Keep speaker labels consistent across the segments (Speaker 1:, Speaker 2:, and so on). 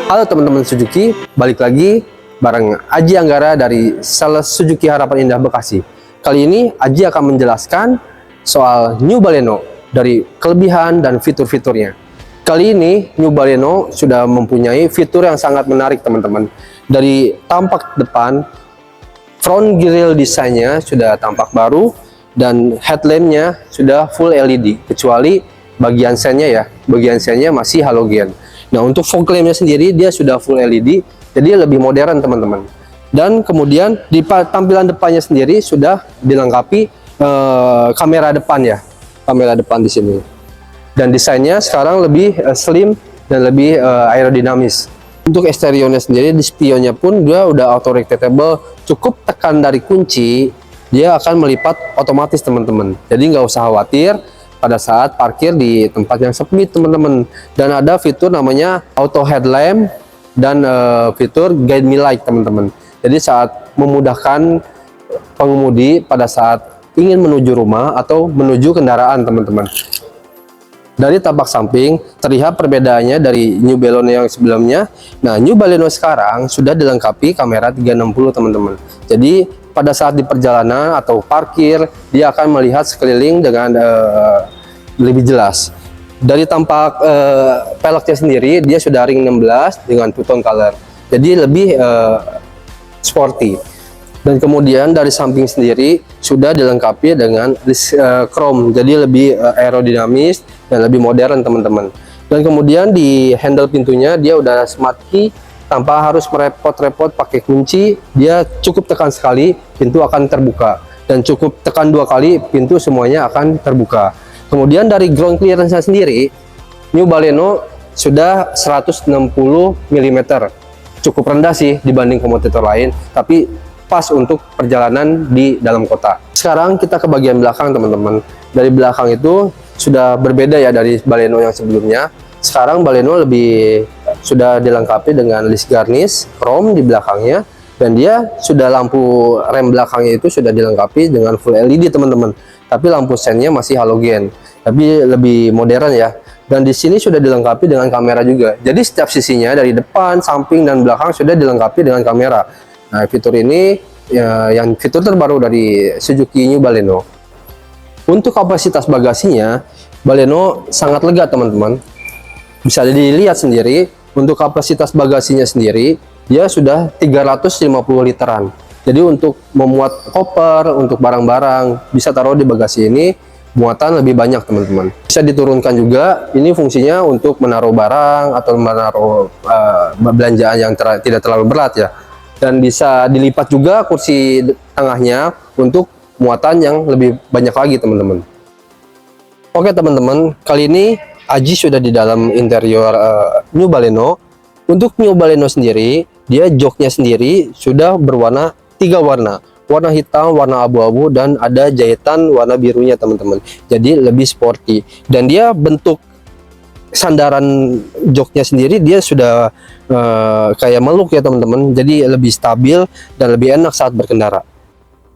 Speaker 1: Halo teman-teman Suzuki, balik lagi bareng Aji Anggara dari Sales Suzuki Harapan Indah Bekasi. Kali ini Aji akan menjelaskan soal New Baleno dari kelebihan dan fitur-fiturnya. Kali ini New Baleno sudah mempunyai fitur yang sangat menarik teman-teman. Dari tampak depan, front grille desainnya sudah tampak baru dan headlampnya sudah full LED, kecuali bagian sennya ya, bagian sennya masih halogen. Nah, untuk fog lampnya sendiri dia sudah full LED, jadi lebih modern teman-teman. Dan kemudian di tampilan depannya sendiri sudah dilengkapi kamera depan ya, kamera depan di sini. Dan desainnya sekarang lebih slim dan lebih aerodinamis. Untuk eksteriornya sendiri, di spionnya pun dia udah auto retractable, cukup tekan dari kunci, dia akan melipat otomatis teman-teman. Jadi nggak usah khawatir pada saat parkir di tempat yang sepi teman-teman. Dan ada fitur namanya auto headlamp dan fitur guide me light teman-teman. Jadi saat memudahkan pengemudi pada saat ingin menuju rumah atau menuju kendaraan teman-teman. Dari tampak samping terlihat perbedaannya dari New Baleno yang sebelumnya. Nah, New Baleno sekarang sudah dilengkapi kamera 360 teman-teman. Jadi pada saat di perjalanan atau parkir, dia akan melihat sekeliling dengan lebih jelas. Dari tampak peleknya sendiri, dia sudah ring 16 dengan two-tone color, jadi lebih sporty. Dan kemudian dari samping sendiri sudah dilengkapi dengan chrome, jadi lebih aerodinamis dan lebih modern teman-teman. Dan kemudian di handle pintunya dia udah smart key, tanpa harus merepot-repot pakai kunci. Dia cukup tekan sekali, pintu akan terbuka, dan cukup tekan 2 kali, pintu semuanya akan terbuka. Kemudian dari ground clearance sendiri, New Baleno sudah 160 mm, cukup rendah sih dibanding kompetitor lain, tapi pas untuk perjalanan di dalam kota. Sekarang kita ke bagian belakang teman-teman. Dari belakang itu sudah berbeda ya dari Baleno yang sebelumnya. Sekarang Baleno sudah dilengkapi dengan list garnish chrome di belakangnya, dan dia sudah lampu rem belakangnya itu sudah dilengkapi dengan full LED teman-teman. Tapi lampu sennya masih halogen, tapi lebih modern ya. Dan di sini sudah dilengkapi dengan kamera juga. Jadi setiap sisinya dari depan, samping, dan belakang sudah dilengkapi dengan kamera. Nah, fitur ini ya, yang fitur terbaru dari Suzuki New Baleno. Untuk kapasitas bagasinya, Baleno sangat lega teman-teman. Bisa dilihat sendiri, untuk kapasitas bagasinya sendiri, dia sudah 350 literan. Jadi untuk memuat koper, untuk barang-barang, bisa taruh di bagasi ini, muatan lebih banyak teman-teman. Bisa diturunkan juga, ini fungsinya untuk menaruh barang atau menaruh belanjaan yang tidak terlalu berat ya. Dan bisa dilipat juga kursi tengahnya untuk muatan yang lebih banyak lagi teman-teman. Oke teman-teman, kali ini Aji sudah di dalam interior New Baleno. Untuk New Baleno sendiri, dia joknya sendiri sudah berwarna 3 warna. Warna hitam, warna abu-abu, dan ada jahitan warna birunya teman-teman. Jadi lebih sporty. Dan dia bentuk sandaran joknya sendiri dia sudah kayak meluk ya teman-teman. Jadi lebih stabil dan lebih enak saat berkendara.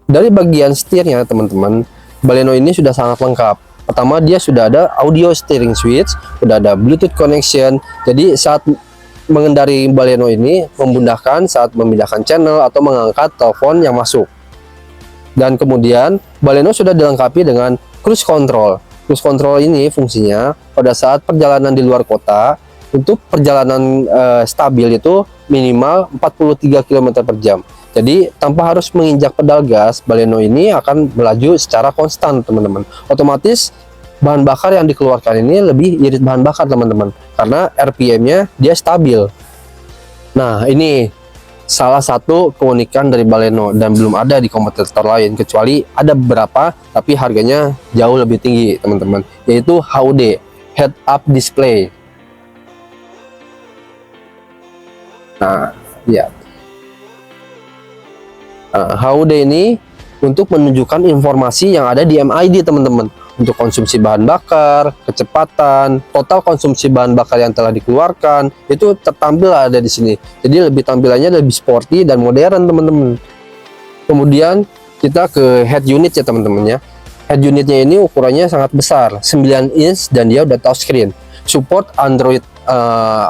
Speaker 1: Dari bagian setirnya teman-teman, Baleno ini sudah sangat lengkap. Pertama, dia sudah ada audio steering switch, sudah ada Bluetooth connection. Jadi saat mengendari Baleno ini memudahkan saat memindahkan channel atau mengangkat telepon yang masuk. Dan kemudian Baleno sudah dilengkapi dengan cruise control. Cruise control ini fungsinya pada saat perjalanan di luar kota, untuk perjalanan stabil itu minimal 43 km per jam. Jadi tanpa harus menginjak pedal gas, Baleno ini akan melaju secara konstan teman-teman. Otomatis bahan bakar yang dikeluarkan ini lebih irit bahan bakar teman-teman, karena RPM-nya dia stabil. Nah, ini salah satu keunikan dari Baleno dan belum ada di kompetitor lain, kecuali ada beberapa tapi harganya jauh lebih tinggi teman-teman, yaitu HUD, Head Up Display. Nah, ya. HUD ini untuk menunjukkan informasi yang ada di MID teman-teman, untuk konsumsi bahan bakar, kecepatan, total konsumsi bahan bakar yang telah dikeluarkan, itu tertampil ada di sini. Jadi lebih tampilannya lebih sporty dan modern teman-teman. Kemudian kita ke head unit ya teman-teman ya. Head unitnya ini ukurannya sangat besar, 9 inch, dan dia udah touchscreen. support Android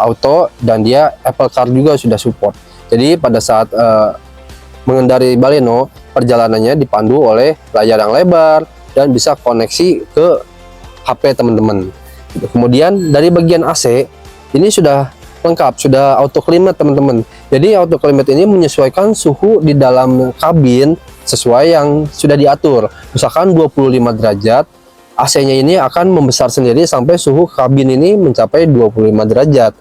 Speaker 1: Auto, dan dia Apple Car juga sudah support. Jadi pada saat mengendarai Baleno, perjalanannya dipandu oleh layar yang lebar dan bisa koneksi ke HP teman-teman. Kemudian dari bagian AC ini sudah lengkap, sudah auto climate teman-teman. Jadi auto climate ini menyesuaikan suhu di dalam kabin sesuai yang sudah diatur. Misalkan 25 derajat, AC-nya ini akan membesar sendiri sampai suhu kabin ini mencapai 25 derajat.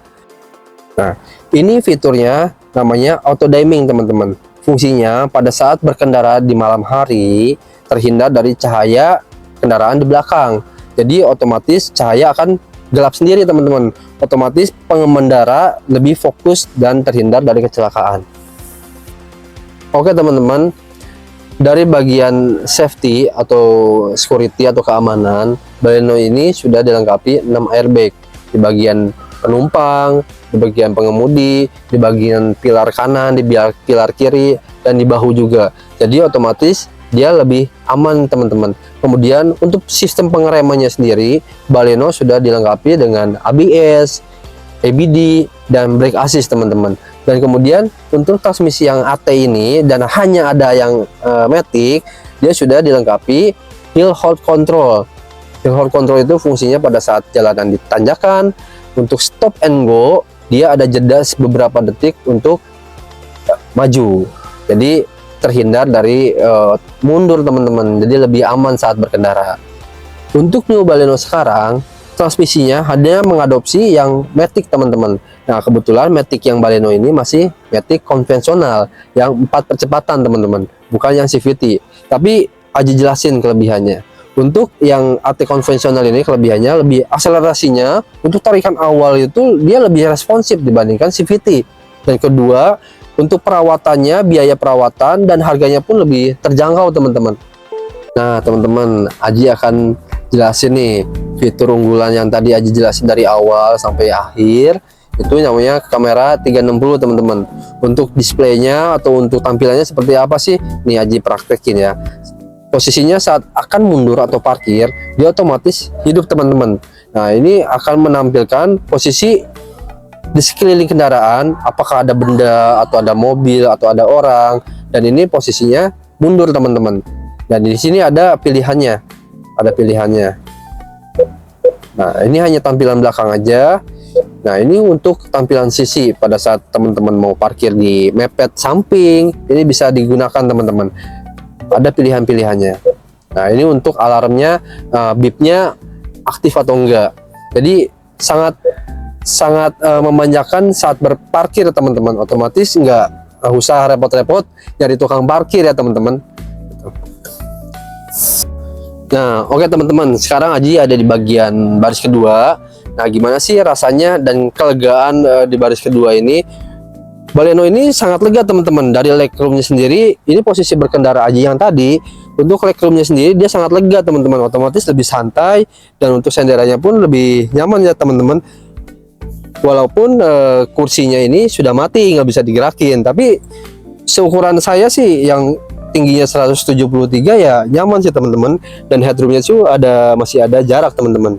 Speaker 1: Nah, ini fiturnya namanya auto dimming teman-teman. Fungsinya pada saat berkendara di malam hari terhindar dari cahaya kendaraan di belakang. Jadi otomatis cahaya akan gelap sendiri teman-teman. Otomatis pengendara lebih fokus dan terhindar dari kecelakaan. Oke teman-teman, dari bagian safety atau security atau keamanan, Baleno ini sudah dilengkapi 6 airbag di bagian penumpang, di bagian pengemudi, di bagian pilar kanan, di pilar kiri, dan di bahu juga. Jadi otomatis dia lebih aman teman-teman. Kemudian untuk sistem pengeremannya sendiri, Baleno sudah dilengkapi dengan ABS, ABD, dan brake assist teman-teman. Dan kemudian untuk transmisi yang AT ini dan hanya ada yang matic, dia sudah dilengkapi hill hold control. Hill hold control itu fungsinya pada saat jalanan ditanjakan, untuk stop and go dia ada jeda beberapa detik untuk maju. Jadi terhindar dari mundur teman-teman, jadi lebih aman saat berkendara. Untuk New Baleno sekarang transmisinya hanya mengadopsi yang matic teman-teman. Nah kebetulan matic yang Baleno ini masih matic konvensional yang 4 percepatan teman-teman, bukan yang CVT. Tapi Aji jelasin kelebihannya. Untuk yang AT konvensional ini kelebihannya lebih akselerasinya untuk tarikan awal itu dia lebih responsif dibandingkan CVT. Dan kedua, untuk perawatannya, biaya perawatan dan harganya pun lebih terjangkau teman-teman. Nah teman-teman, Aji akan jelasin nih fitur unggulan yang tadi Aji jelasin dari awal sampai akhir. Itu namanya kamera 360 teman-teman. Untuk displaynya atau untuk tampilannya seperti apa sih? Nih Aji praktekin ya. Posisinya saat akan mundur atau parkir, dia otomatis hidup teman-teman. Nah ini akan menampilkan posisi di sekeliling kendaraan, apakah ada benda atau ada mobil atau ada orang, dan ini posisinya mundur teman-teman. Dan di sini ada pilihannya, Nah ini hanya tampilan belakang aja. Nah ini untuk tampilan sisi pada saat teman-teman mau parkir di mepet samping, ini bisa digunakan teman-teman. Ada pilihan-pilihannya. Nah ini untuk alarmnya, bipnya aktif atau enggak. Jadi sangat memanjakan saat berparkir teman-teman. Otomatis nggak usah repot-repot nyari tukang parkir ya teman-teman. Nah oke teman-teman, sekarang Aji ada di bagian baris kedua. Nah gimana sih rasanya dan kelegaan di baris kedua ini? Baleno ini sangat lega teman-teman. Dari legroomnya sendiri, ini posisi berkendara Aji yang tadi, untuk legroomnya sendiri dia sangat lega teman-teman. Otomatis lebih santai dan untuk senderannya pun lebih nyaman ya teman-teman. Walaupun kursinya ini sudah mati, nggak bisa digerakin, tapi seukuran saya sih yang tingginya 173 ya nyaman sih teman-teman. Dan headroomnya tuh masih ada jarak teman-teman.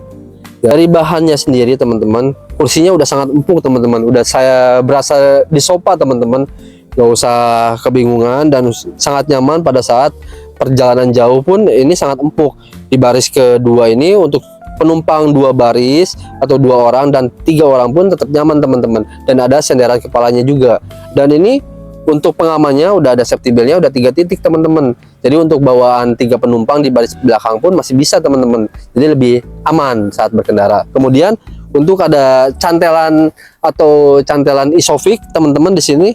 Speaker 1: Dari bahannya sendiri teman-teman, kursinya udah sangat empuk teman-teman. Udah saya berasa di sofa teman-teman, nggak usah kebingungan dan sangat nyaman pada saat perjalanan jauh pun ini sangat empuk. Di baris kedua ini untuk penumpang 2 baris atau 2 orang dan 3 orang pun tetap nyaman teman-teman. Dan ada senderan kepalanya juga. Dan ini untuk pengamannya udah ada safety beltnya, udah 3 titik teman-teman. Jadi untuk bawaan 3 penumpang di baris belakang pun masih bisa teman-teman. Jadi lebih aman saat berkendara. Kemudian untuk ada cantelan atau cantelan isofix teman-teman, di sini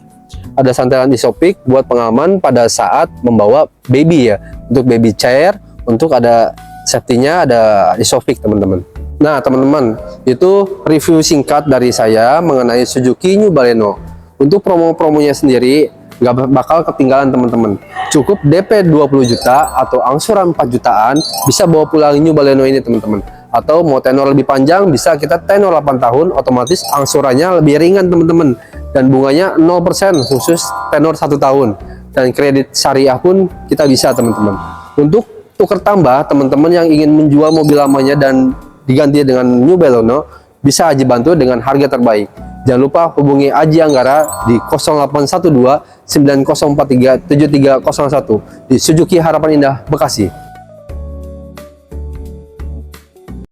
Speaker 1: ada cantelan isofix buat pengaman pada saat membawa baby ya. Untuk baby chair, untuk ada safety-nya ada isofix teman-teman. Nah teman-teman, itu review singkat dari saya mengenai Suzuki New Baleno. Untuk promo-promonya sendiri nggak bakal ketinggalan teman-teman. Cukup DP 20 juta atau angsuran 4 jutaan bisa bawa pulang New Baleno ini teman-teman. Atau mau tenor lebih panjang bisa kita tenor 8 tahun, otomatis angsurannya lebih ringan teman-teman. Dan bunganya 0% khusus tenor 1 tahun. Dan kredit syariah pun kita bisa teman-teman. Untuk tuker tambah teman-teman yang ingin menjual mobil lamanya dan diganti dengan New Baleno, bisa Aji bantu dengan harga terbaik. Jangan lupa hubungi Aji Anggara di 0812 9043 7301 di Suzuki Harapan Indah, Bekasi.